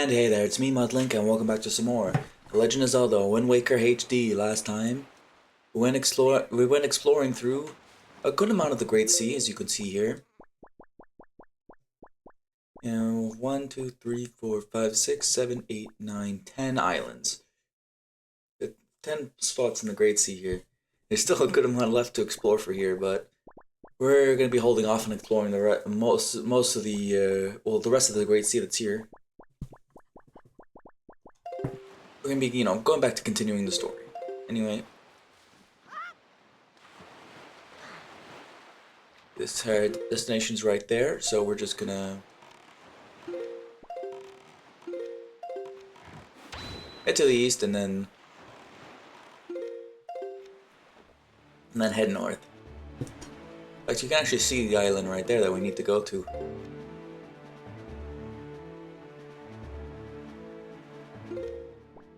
And hey there, it's me Mudlink and welcome back to some more The Legend of Zelda Wind Waker HD. Last time we went exploring through a good amount of the Great Sea, as you can see here. And 1, 2, 3, 4, 5, 6, 7, 8, 9, 10 islands. 10 spots in the Great Sea here. There's still a good amount left to explore for here, but we're going to be holding off on exploring the most of the the rest of the Great Sea that's here. We're gonna be, going back to continuing the story. Anyway. This destination's right there, so we're just gonna head to the east and then head north. Like, you can actually see the island right there that we need to go to.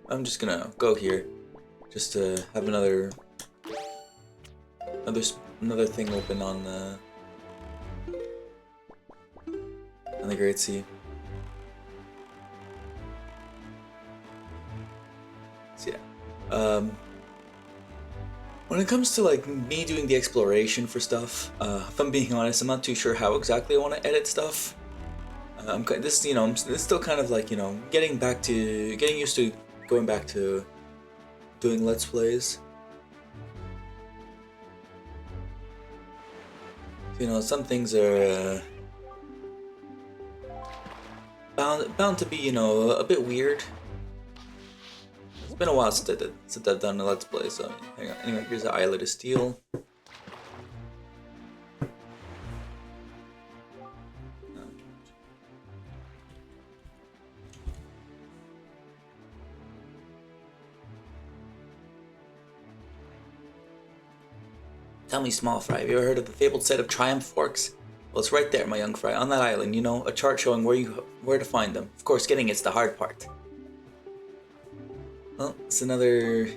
I'm just gonna go here, just to have another thing open on the Great Sea. So yeah, when it comes to like me doing the exploration for stuff, if I'm being honest, I'm not too sure how exactly I want to edit stuff. I'm still kind of like getting used to going back to doing Let's Plays. Some things are bound to be a bit weird. It's been a while since I've done a Let's Play, so hang on. Anyway, here's the Islet of Steel. Tell me, small fry, have you ever heard of the fabled set of Triumph Forks? Well, it's right there, my young fry, on that island, a chart showing where to find them. Of course, getting it's the hard part. Well, it's another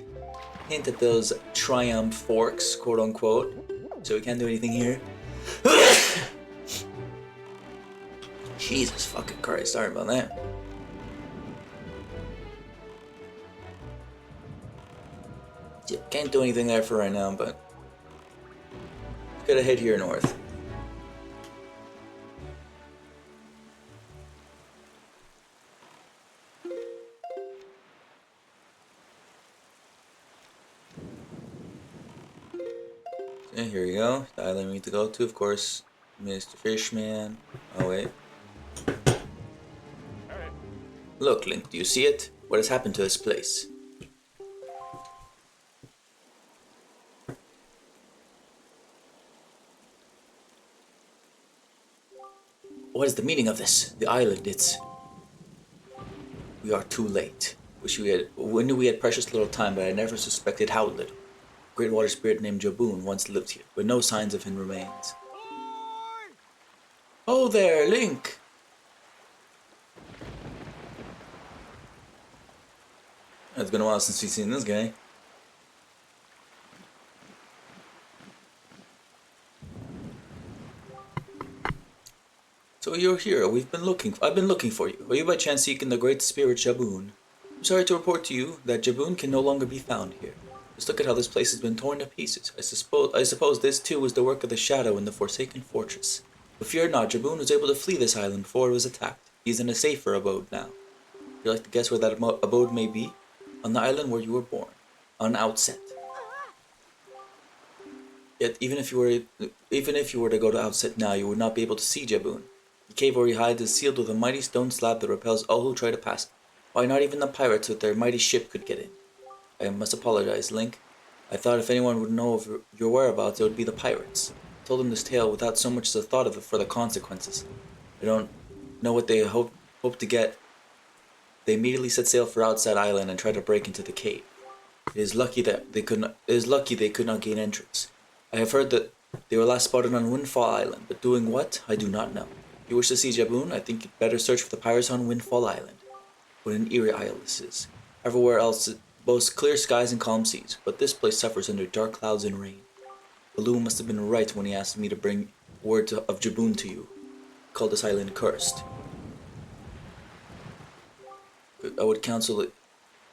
hint at those Triumph Forks, quote unquote. So we can't do anything here. Jesus fucking Christ, sorry about that. Yeah, can't do anything there for right now, but gotta head here north. So here we go. The island we need to go to, of course, Mr. Fishman. Oh wait. Look, Link, do you see it? What has happened to this place? What is the meaning of this? The island, We are too late. We knew we had precious little time, but I never suspected how little. A great water spirit named Jaboon once lived here, but no signs of him remains. Oh there, Link! It's been a while since we've seen this guy. So you're here. I've been looking for you. Are you by chance seeking the great spirit Jaboon? I'm sorry to report to you that Jaboon can no longer be found here. Just look at how this place has been torn to pieces. I suppose this too was the work of the Shadow in the Forsaken Fortress. But fear not, Jaboon was able to flee this island before it was attacked. He's in a safer abode now. Would you like to guess where that abode may be? On the island where you were born. On Outset. Yet even if you were to go to Outset now, you would not be able to see Jaboon. The cave where he hides is sealed with a mighty stone slab that repels all who try to pass it. Why, not even the pirates with their mighty ship could get in. I must apologize, Link. I thought if anyone would know of your whereabouts, it would be the pirates. I told them this tale without so much as a thought of it for the consequences. I don't know what they hope to get. They immediately set sail for Outside Island and tried to break into the cave. It is lucky they could not gain entrance. I have heard that they were last spotted on Windfall Island, but doing what, I do not know. If you wish to see Jaboon, I think you'd better search for the pirates on Windfall Island. What an eerie isle this is. Everywhere else it boasts clear skies and calm seas, but this place suffers under dark clouds and rain. Baloo must have been right when he asked me to bring word of Jaboon to you. He called this island cursed. I would counsel it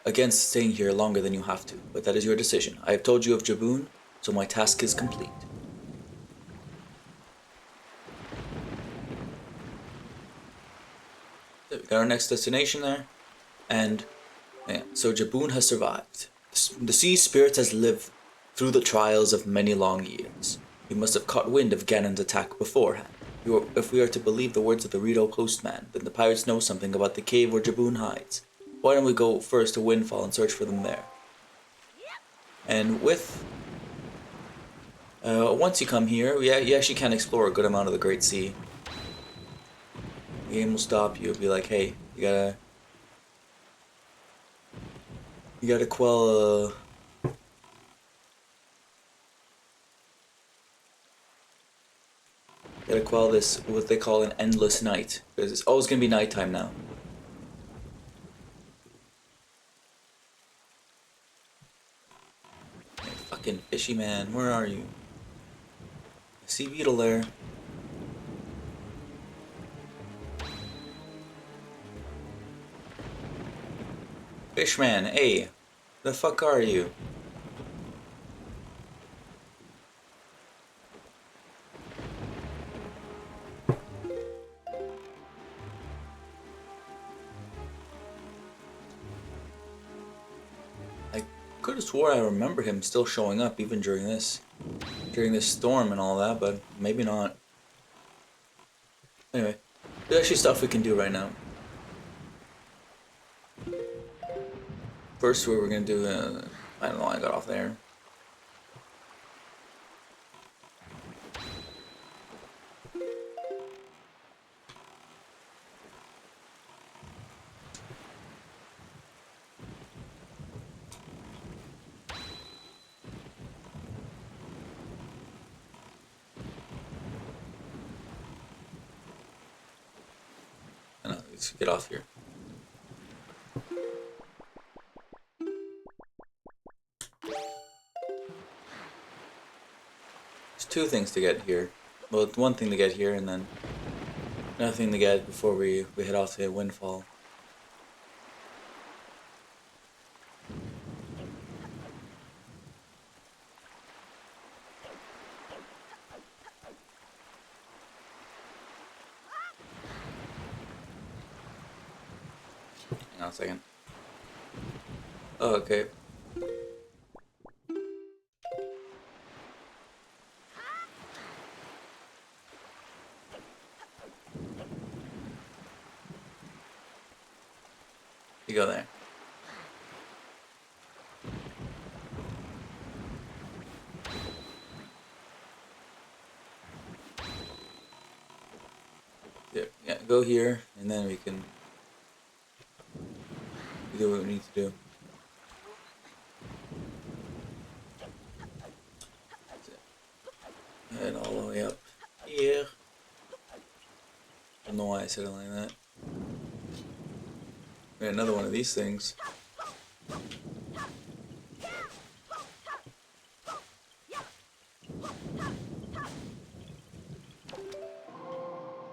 against staying here longer than you have to, but that is your decision. I have told you of Jaboon, so my task is complete. So we got our next destination there, and yeah, so Jaboon has survived. The sea spirit has lived through the trials of many long years. He must have caught wind of Ganon's attack beforehand. If we are to believe the words of the Rito postman, then the pirates know something about the cave where Jaboon hides. Why don't we go first to Windfall and search for them there? And once you come here, you actually can explore a good amount of the Great Sea. The game will stop you, be like, hey, you gotta quell, this, what they call an endless night, because it's always gonna be nighttime now. Hey, fucking fishy man, where are you? I see Beetle there. Fishman, hey, the fuck are you? I could have swore I remember him still showing up even during this storm and all that, but maybe not. Anyway, there's actually stuff we can do right now. First, what we're gonna do, I don't know, I got off there. Let's get off here. There's two things to get here. Well, one thing to get here, and then another thing to get before we head off to Windfall. Hang on a second. Oh, okay. You go there. Yeah, go here, and then we can do what we need to do. Head all the way up here. I don't know why I said it like that. Another one of these things.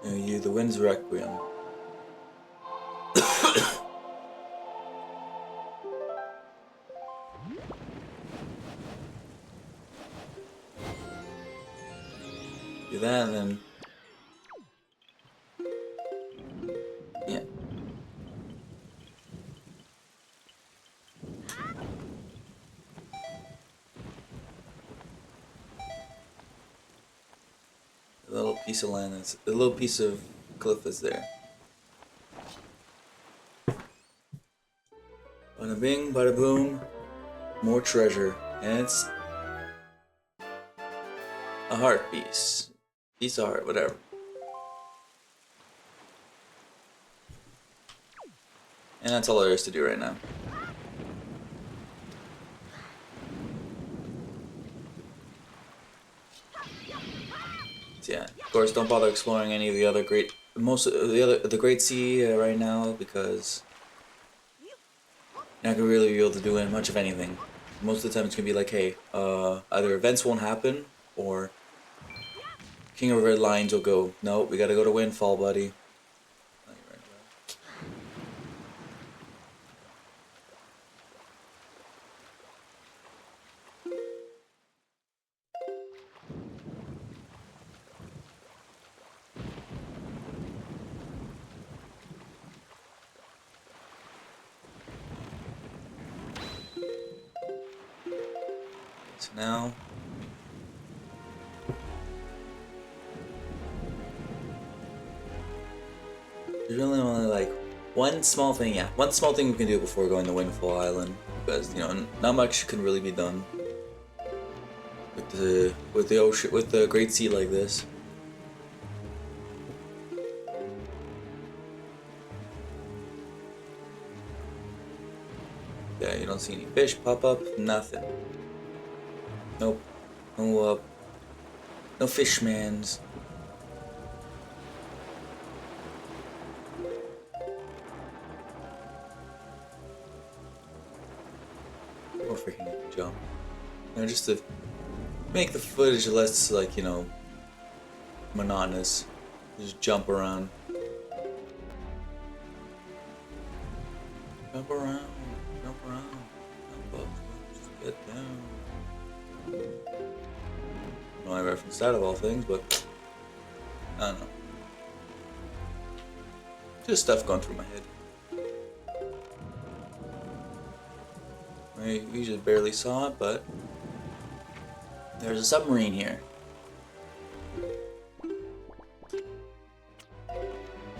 You, the Wind's Requiem. Do that, and then yeah. A little piece of land, that's a little piece of cliff is there. Bada bing, bada boom, more treasure, and it's a heart piece. Piece of heart, whatever. And that's all there is to do right now. So yeah, of course, don't bother exploring any of the other the Great Sea right now, because you're not gonna really be able to do much of anything. Most of the time, it's gonna be like, hey, either events won't happen, or King of Red Lions will go, no, we gotta go to Windfall, buddy. So now... there's really only like one small thing, one small thing we can do before going to Windfall Island. Because, you know, not much can really be done with the ocean, with the Great Sea like this. Yeah, you don't see any fish pop up, nothing. Nope. No fishmans. Or freaking jump. You know, just to make the footage less, like, you know, monotonous. Just jump around. Jump around. Jump around. Jump up. Just get down. I don't know I referenced that of all things, but I don't know. Just stuff going through my head. We just barely saw it, but there's a submarine here.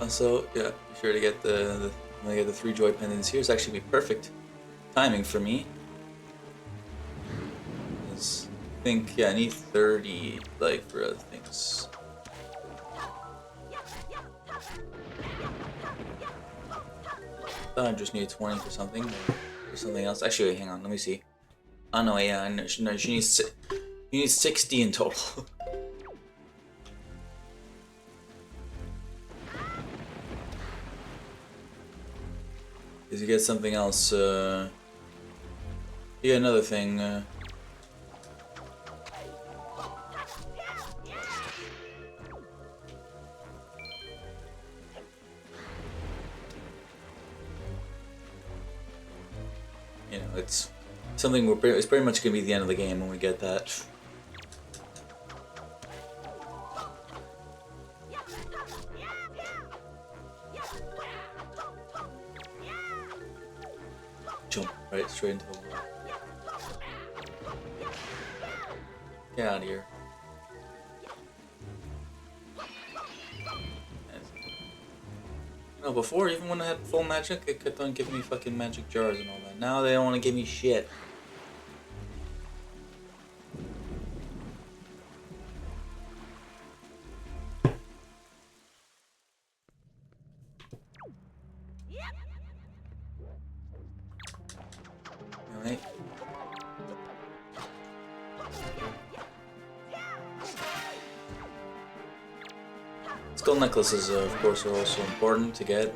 Also, yeah, be sure to get the 3 joy pendants here. It's actually be perfect timing for me. I think, yeah, I need 30, like, for other things. I just need 20 for something, or something else. Actually, wait, hang on, let me see. Oh no, yeah, no, she needs, you need 60 in total. Because you get something else, you get another thing, you know, it's something it's pretty much gonna be the end of the game when we get that. Jump right straight into the wall. Get out of here. You know, before, even when I had full magic, it kept on giving me fucking magic jars and all that. Now they don't want to give me shit. Alright. Skull necklaces, of course, are also important to get.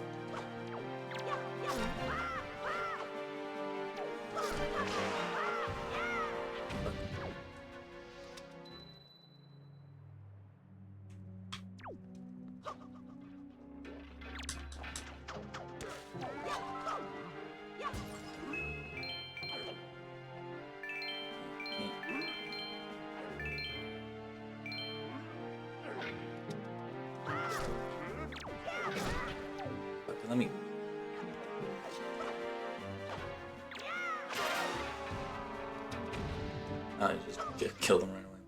Let me... oh, you just killed him right away.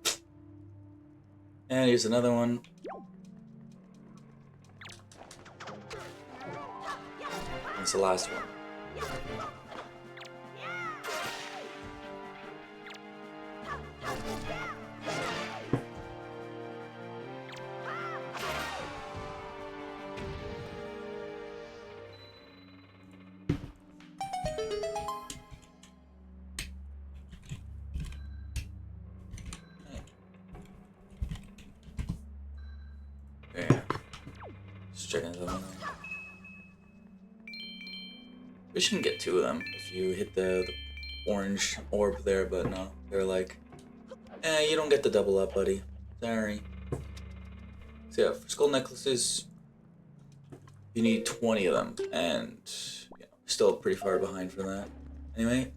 And here's another one. That's the last one. Yeah. Just checking them out. We shouldn't get 2 of them if you hit the orange orb there, but no. They're like, you don't get the double up, buddy. Sorry. So yeah, for skull necklaces, you need 20 of them, and you know, still pretty far behind for that. Anyway.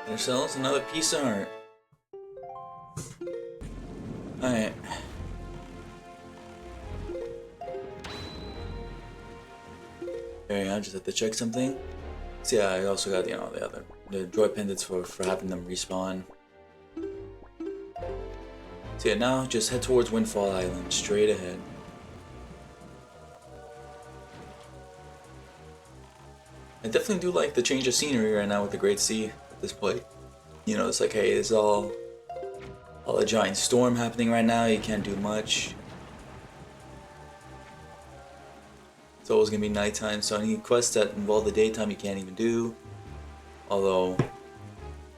Get ourselves another piece of art. Alright. Very now. Just have to check something. So yeah, I also got, you know, the droid pendants for having them respawn. So yeah, now just head towards Windfall Island, straight ahead. I definitely do like the change of scenery right now with the Great Sea at this point. You know, it's like, hey, it's all a giant storm happening right now. You can't do much. It's always gonna be nighttime, so any quests that involve the daytime you can't even do. Although,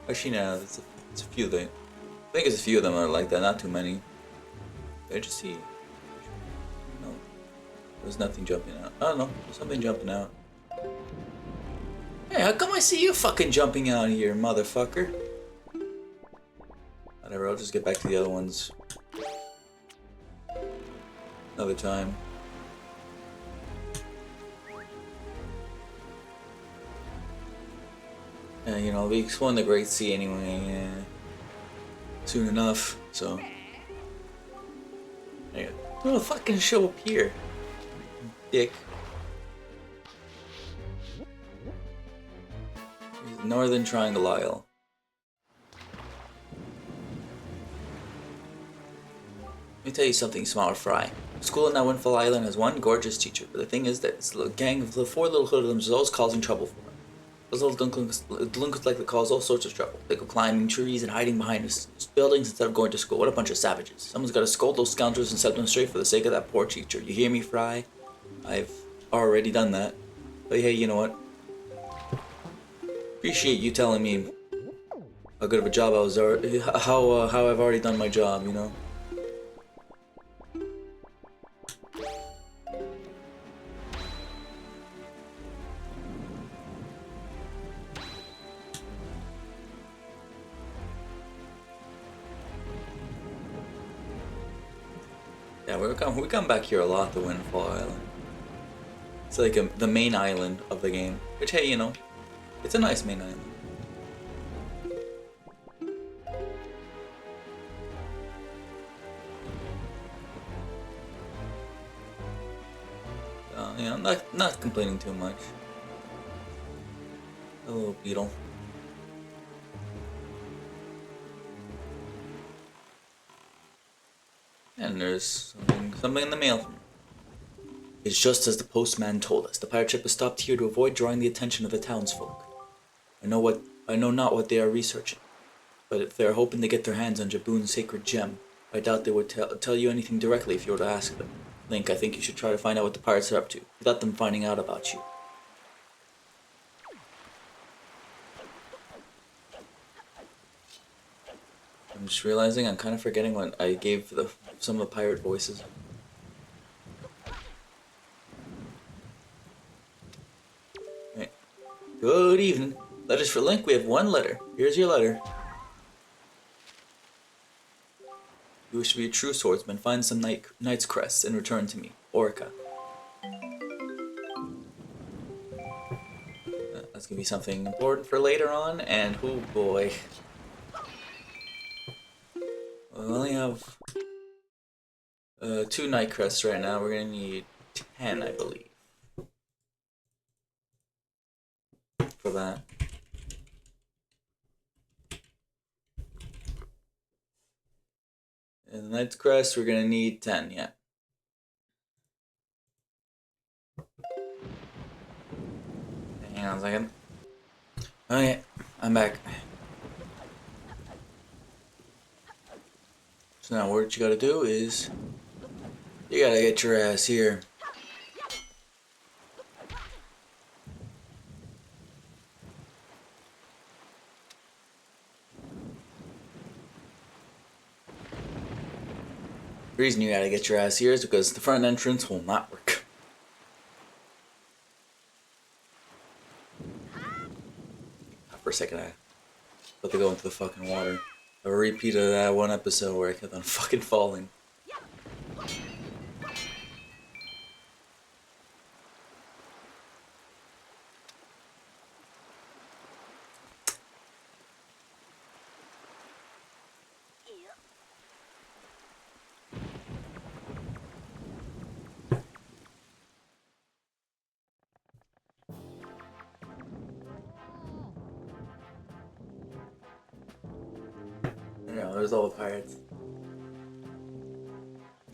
actually, no, it's a few things. I think it's a few of them are like that, not too many. Did I just see? No, there's nothing jumping out. I don't know, there's something jumping out. Hey, how come I see you fucking jumping out here, motherfucker? Whatever, I'll just get back to the other ones another time. And you know, we exploring the Great Sea anyway, soon enough, so. There you go. Oh, fucking show up here, dick. Northern Triangle Isle. Let me tell you something, Smaller Fry. School in Windfall Island has one gorgeous teacher, but the thing is that it's a gang of the 4 little hoodlums is always causing trouble for her. Those little delinquents like to cause all sorts of trouble. They go climbing trees and hiding behind buildings instead of going to school. What a bunch of savages. Someone's got to scold those scoundrels and set them straight for the sake of that poor teacher. You hear me, Fry? I've already done that. But hey, you know what? Appreciate you telling me how good of a job I was already, how I've already done my job, you know? Yeah, we come back here a lot to Windfall Island. It's like the main island of the game, which, hey, you know, it's a nice main island. You know, not complaining too much. A little beetle. And there's something in the mail from her. It's just as the postman told us. The pirate ship has stopped here to avoid drawing the attention of the townsfolk. I know not what they are researching, but if they are hoping to get their hands on Jaboon's sacred gem, I doubt they would tell you anything directly if you were to ask them. Link, I think you should try to find out what the pirates are up to, without them finding out about you. I'm just realizing I'm kind of forgetting what I gave some of the pirate voices. Right. Good evening. Letters for Link. We have one letter. Here's your letter. You wish to be a true swordsman. Find some knight's crests and return to me. Orca. That's gonna be something important for later on, and oh boy. We only have 2 knight crests right now. We're gonna need 10, I believe, for that. And the knight's crest, we're gonna need 10, yeah. Hang on a second. Okay, I'm back. So now what you gotta do is, you gotta get your ass here. The reason you gotta get your ass here is because the front entrance will not work. For a second, I thought to go into the fucking water. A repeat of that one episode where I kept on fucking falling. there's all the pirates.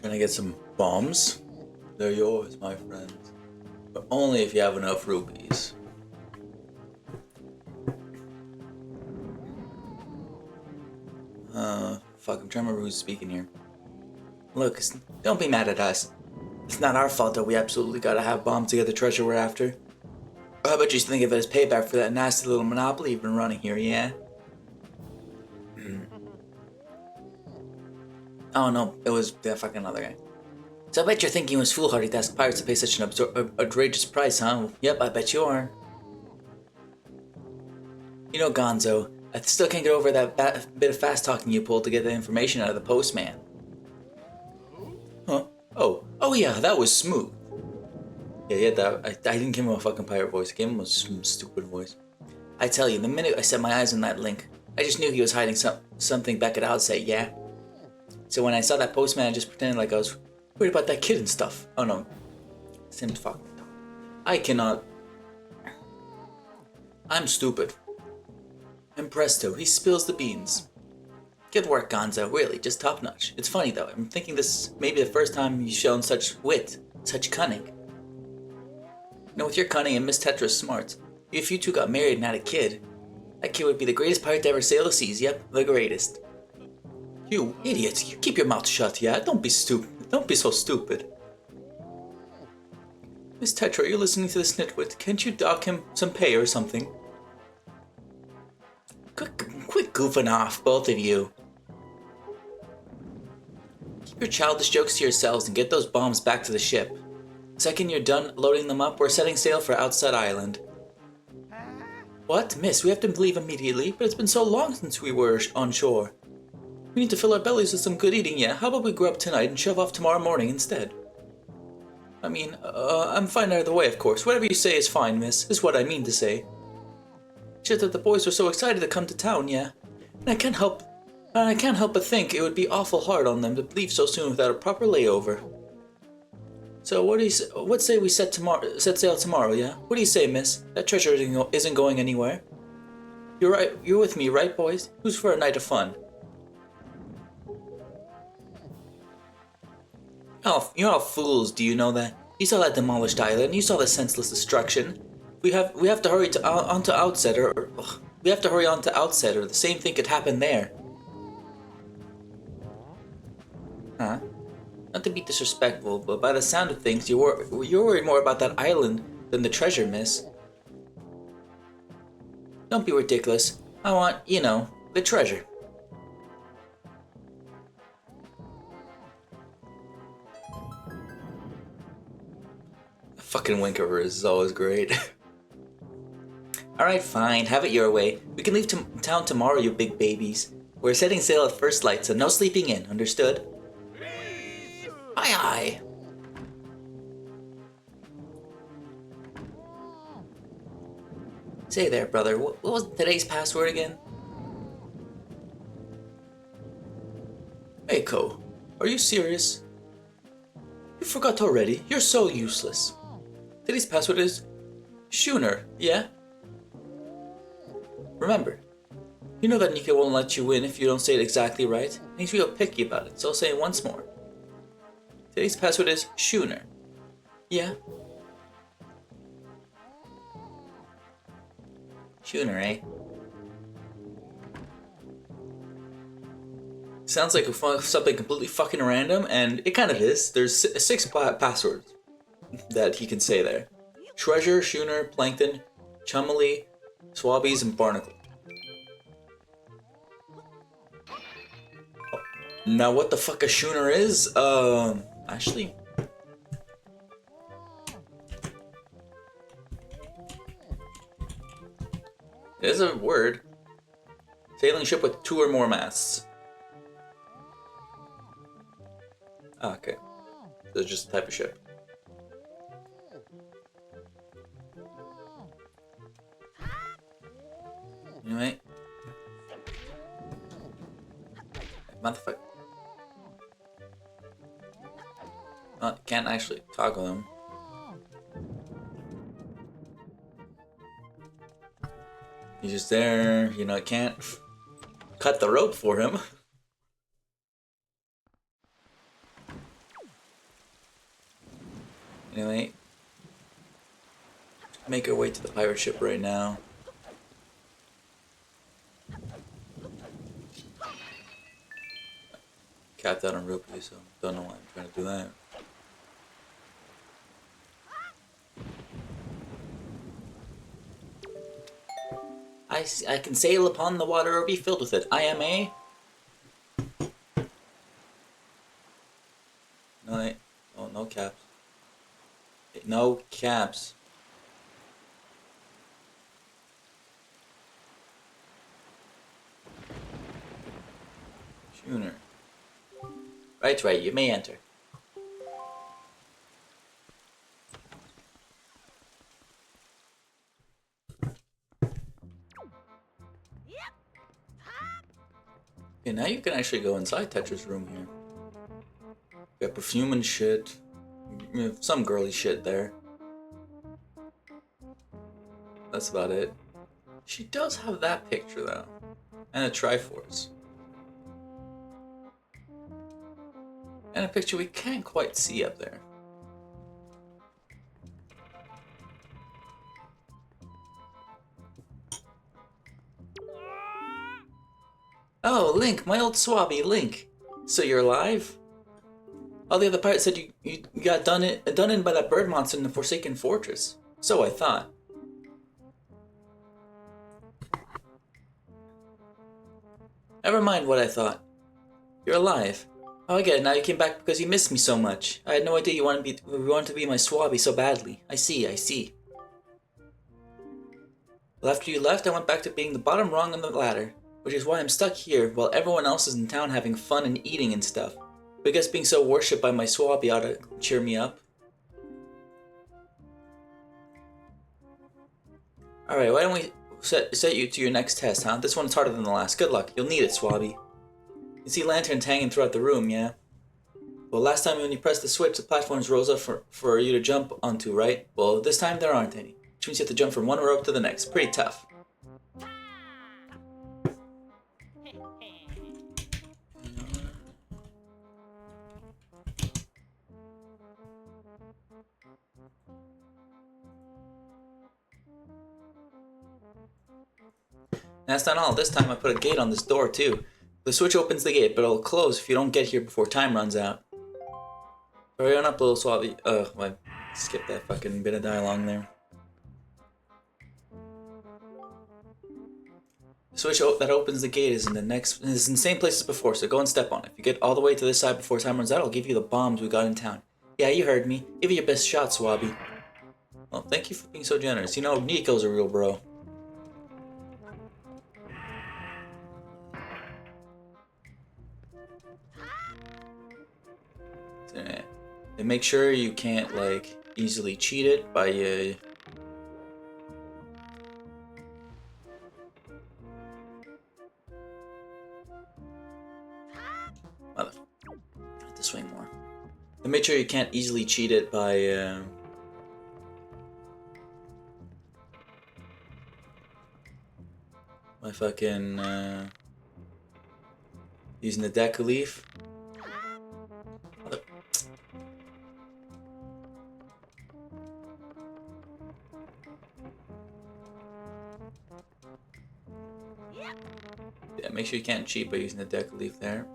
Trying to get some bombs? They're yours, my friends. But only if you have enough rupees. Fuck, I'm trying to remember who's speaking here. Look, don't be mad at us. It's not our fault that we absolutely gotta have bombs to get the treasure we're after. How about you think of it as payback for that nasty little monopoly you've been running here, yeah? Oh no, it was the fucking other guy. So I bet you're thinking it was foolhardy to ask pirates to pay such an outrageous price, huh? Yep, I bet you are. You know, Gonzo, I still can't get over that bit of fast talking you pulled to get the information out of the postman. Huh? Oh yeah, that was smooth. Yeah, that. I didn't give him a fucking pirate voice. I gave him a stupid voice. I tell you, the minute I set my eyes on that link, I just knew he was hiding something back at Outset, yeah? So when I saw that postman, I just pretended like I was worried about that kid and stuff. Oh no. Sim's fucking dumb. I cannot. I'm stupid. And presto, he spills the beans. Good work, Gonzo. Really, just top notch. It's funny though. I'm thinking this may be the first time you've shown such wit, such cunning. You know, with your cunning and Miss Tetra's smarts, if you two got married and had a kid, that kid would be the greatest pirate to ever sail the seas. Yep, the greatest. You idiot! You keep your mouth shut, yeah? Don't be stupid. Don't be so stupid. Miss Tetra, you're listening to this nitwit. Can't you dock him some pay or something? Quit goofing off, both of you. Keep your childish jokes to yourselves and get those bombs back to the ship. The second you're done loading them up, we're setting sail for Outside Island. What? Miss, we have to leave immediately, but it's been so long since we were on shore. We need to fill our bellies with some good eating, yeah? How about we grub tonight and shove off tomorrow morning instead? I mean, I'm fine either way, of course. Whatever you say is fine, miss, is what I mean to say. Just that the boys were so excited to come to town, yeah? And I can't help but think it would be awful hard on them to leave so soon without a proper layover. So what say we set sail tomorrow, yeah? What do you say, miss? That treasure isn't going anywhere. You're right. You're with me, right, boys? Who's for a night of fun? Oh, you're all fools. Do you know that? You saw that demolished island. You saw the senseless destruction. We have to hurry on to Outset, or we have to hurry on to Outset, or the same thing could happen there. Huh? Not to be disrespectful, but by the sound of things, you're worried more about that island than the treasure, miss. Don't be ridiculous. I want, you know, the treasure. Fucking Winkover is always great. Alright, fine. Have it your way. We can leave town tomorrow, you big babies. We're setting sail at first light, so no sleeping in. Understood? Aye, aye. Say there, brother. What was today's password again? Mako, are you serious? You forgot already. You're so useless. Today's password is Schooner, yeah? Remember, you know that Nika won't let you win if you don't say it exactly right, and he's real picky about it, so I'll say it once more. Today's password is Schooner. Yeah? Schooner, eh? Sounds like something completely fucking random, and it kind of is. There's 6 passwords that he can say there. Treasure, Schooner, Plankton, Chumley, Swabbies, and Barnacle. Now what the fuck a Schooner is? Actually... it is a word. Sailing ship with 2 or more masts. Ah, okay. So it's just a type of ship. Anyway. Motherfucker. Oh, can't actually toggle them. He's just there, you know, can't cut the rope for him. Anyway, make our way to the pirate ship right now. Capped out on rupee, so don't know why I'm trying to do that. I can sail upon the water or be filled with it. I am a... No, oh, no caps. No caps. Schooner. Right, you may enter. Okay, now you can actually go inside Tetra's room here. Got perfume and shit. Some girly shit there. That's about it. She does have that picture though. And a Triforce. And a picture we can't quite see up there. Oh, Link, my old swabby, Link. So you're alive? All the other pirates said you got done in by that bird monster in the Forsaken Fortress. So I thought. Never mind what I thought. You're alive. Oh, I get it. Now you came back because you missed me so much. I had no idea you wanted to be my swabby so badly. I see. Well, after you left, I went back to being the bottom rung on the ladder, which is why I'm stuck here while everyone else is in town having fun and eating and stuff. But I guess being so worshipped by my swabby ought to cheer me up. Alright, why don't we set you to your next test, huh? This one's harder than the last. Good luck. You'll need it, swabby. You see lanterns hanging throughout the room, yeah? Well, last time when you pressed the switch, the platforms rose up for you to jump onto, right? Well, this time there aren't any. Which means you have to jump from one rope to the next. Pretty tough. That's not all. This time I put a gate on this door, too. The switch opens the gate, but it'll close if you don't get here before time runs out. Hurry on up, little swabby. I skipped that fucking bit of dialogue there. The switch that opens the gate is in the same place as before, so go and step on it. If you get all the way to this side before time runs out, I'll give you the bombs we got in town. Yeah, you heard me. Give it your best shot, swabby. Well, thank you for being so generous. You know, Nico's a real bro. And make sure you can't, like, easily cheat it by, Mother. I have to swing more. And make sure you can't easily cheat it by, by fucking, using the deck leaf. Mother. Yeah, make sure you can't cheat by using the deck leaf there.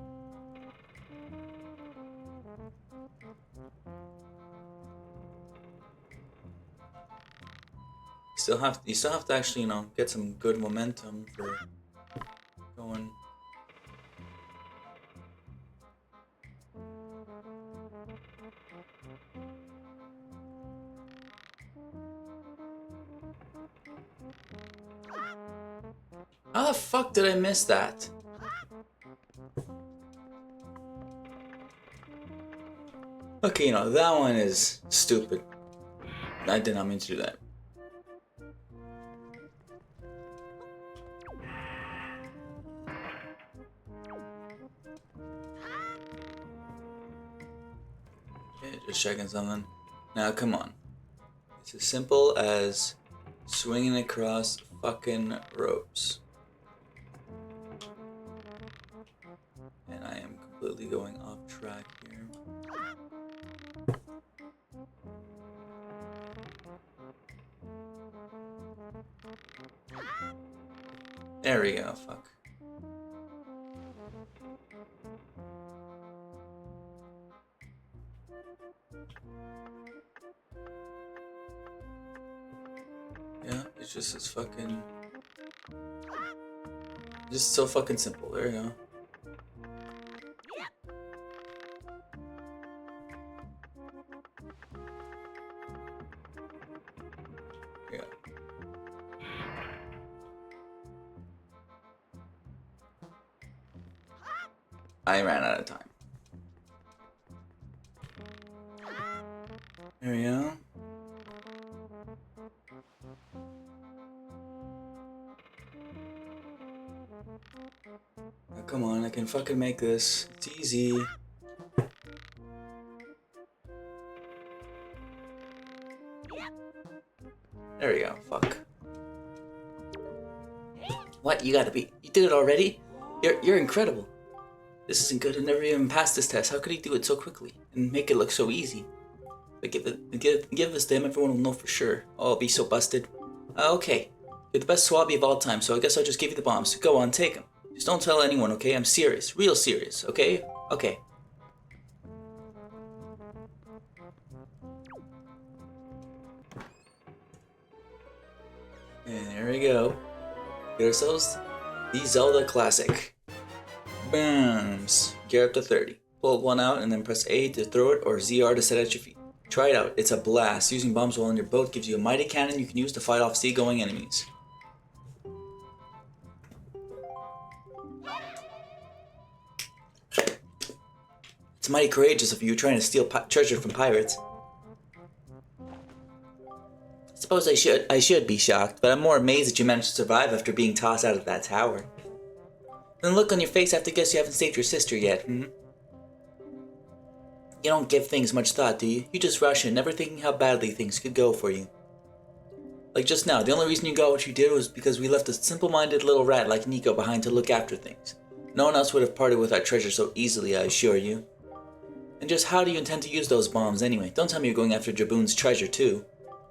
You still have to actually, you know, get some good momentum for going. How the fuck did I miss that? Okay, you know, that one is stupid. I did not mean to do that. Okay, just checking something. Now, come on. It's as simple as swinging across fucking ropes. And I am completely going off track here. There we go, fuck. Yeah, it's just as fucking... Just so fucking simple, there you go. Yeah. I ran out of time. There we go. Oh, come on, I can fucking make this. It's easy. There we go, fuck. What? You did it already? You're incredible. This isn't good. I never even passed this test. How could he do it so quickly and make it look so easy? But give this to him, everyone will know for sure. Oh, I'll be so busted. Okay. You're the best swabby of all time, so I guess I'll just give you the bombs. Go on, take them. Just don't tell anyone, okay? I'm serious. Real serious, okay? Okay. And there we go. Get ourselves the Zelda Classic. Bombs. Gear up to 30. Pull one out and then press A to throw it or ZR to set at your feet. Try it out. It's a blast. Using bombs while on your boat gives you a mighty cannon you can use to fight off seagoing enemies. It's mighty courageous of you trying to steal treasure from pirates. Suppose I should be shocked, but I'm more amazed that you managed to survive after being tossed out of that tower. The look on your face, I have to guess you haven't saved your sister yet, hmm? You don't give things much thought, do you? You just rush in, never thinking how badly things could go for you. Like just now, the only reason you got what you did was because we left a simple-minded little rat like Nico behind to look after things. No one else would have parted with our treasure so easily, I assure you. And just how do you intend to use those bombs anyway? Don't tell me you're going after Jaboon's treasure too.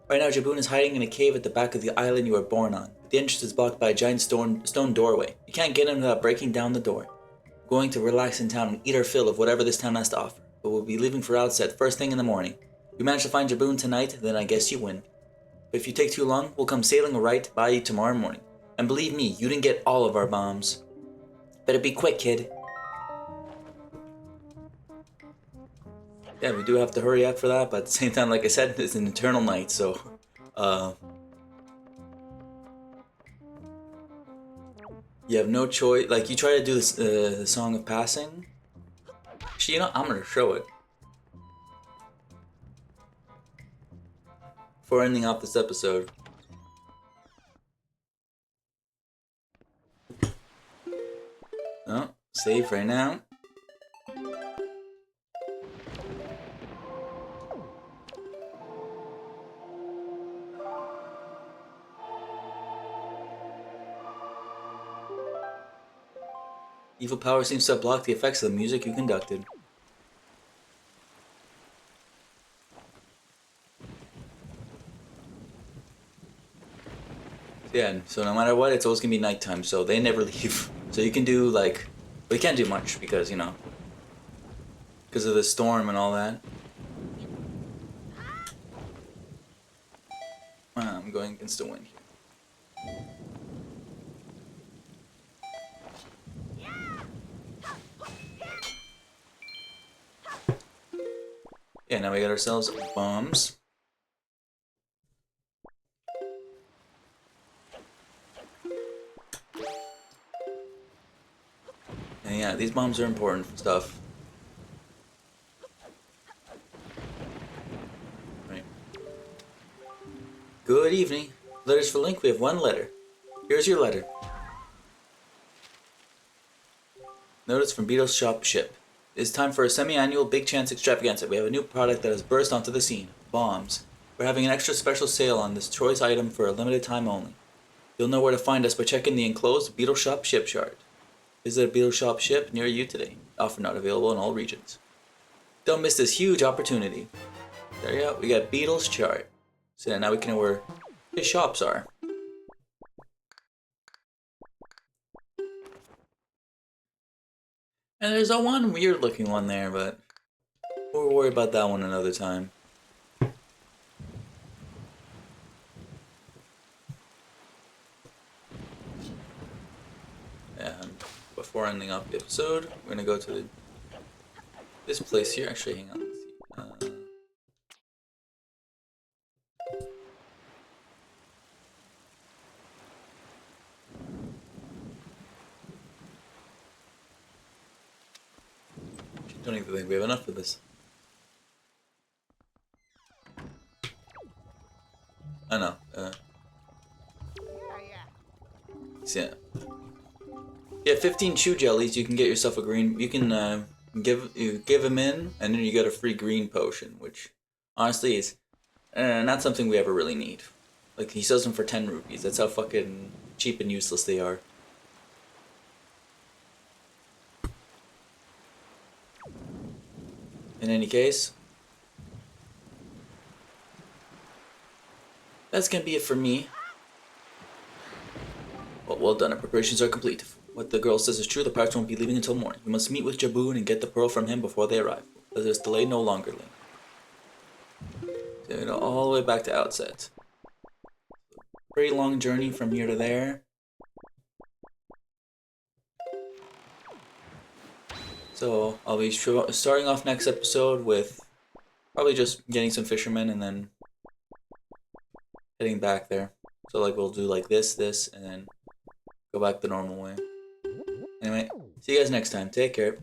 Right now, Jaboon is hiding in a cave at the back of the island you were born on. The entrance is blocked by a giant stone doorway. You can't get in without breaking down the door. We're going to relax in town and eat our fill of whatever this town has to offer. But we'll be leaving for Outset first thing in the morning. If you manage to find Jaboon tonight, then I guess you win. But if you take too long, we'll come sailing right by you tomorrow morning. And believe me, you didn't get all of our bombs. Better be quick, kid. Yeah, we do have to hurry up for that, but at the same time, like I said, it's an eternal night, so... You have no choice. Like, you try to do this, the Song of Passing. Actually, you know, I'm gonna show it. Before ending off this episode. Oh, save right now. Evil power seems to have blocked the effects of the music you conducted. Yeah, so no matter what, it's always gonna be nighttime, so they never leave. So you can do, like... But you can't do much, because, you know... Because of the storm and all that. I'm going against the wind here. Yeah, now we got ourselves bombs. And yeah, these bombs are important for stuff. Right. Good evening. Letters for Link, we have one letter. Here's your letter. Notice from Beetle's shop ship. It's time for a semi-annual big chance extravaganza. We have a new product that has burst onto the scene. Bombs. We're having an extra special sale on this choice item for a limited time only. You'll know where to find us by checking the enclosed Beetle Shop ship chart. Visit a Beetle Shop ship near you today. Offer not available in all regions. Don't miss this huge opportunity. There you go. We got Beetle's chart. So now we can know where his shops are. And there's a one weird looking one there, but we'll worry about that one another time. And before ending off the episode, we're gonna go to this place here. Actually, hang on. Let's see. Don't even think we have enough of this. I know. Yeah. Yeah, 15 chew jellies. You can get yourself a green. You can give them in, and then you get a free green potion, which honestly is not something we ever really need. Like he sells them for 10 rupees. That's how fucking cheap and useless they are. In any case, that's gonna be it for me. Well done. Our preparations are complete. If what the girl says is true, the pirates won't be leaving until morning. We must meet with Jaboon and get the pearl from him before they arrive. Let this delay no longer, Link. So, you know, all the way back to Outset. Pretty long journey from here to there. So I'll be starting off next episode with probably just getting some fishermen and then heading back there. So like we'll do like this, and then go back the normal way. Anyway, see you guys next time. Take care.